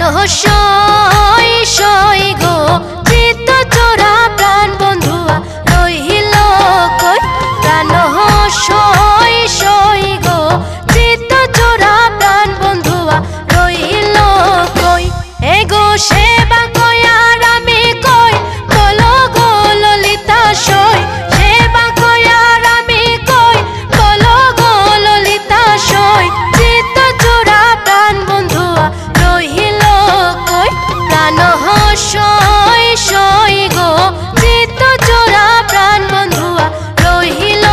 সই সই গো চিত্ত চোরা প্রাণ বন্ধুয়া রহিল কই প্রাণ সই সই গো চিত্ত চোরা প্রাণ বন্ধুয়া রহিল কই এগো সেবা কই আর আমি কই বলো গো ললিতা সই সেবা কই আর আমি কই বলো গো ললিতা সই চিত্ত চোরা প্রাণ বন্ধুয়া রহিল কই প্রাণ সই সই গো চিত্ত চোরা প্রাণ বন্ধুয়া রহিল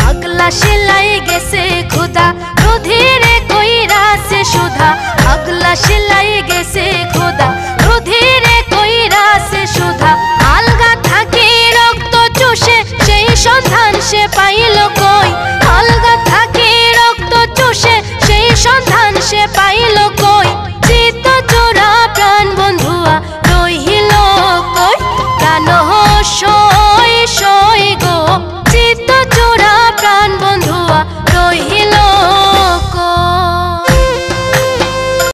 আগলা সেলাই গেছে খোদা রুধিরে কইরা সে সুধা আগলা সেলাই গেছে খোদা রুধিরে কইরা সে সুধা আলগা থাকি রক্ত চুষে সেই সন্ধান সে পাইল কই আলগা থাকি রক্ত চুষে সেই সন্ধান সে পাইল কই চিত্ত চোরা প্রাণ বন্ধুয়া রহিল কই প্রাণ সই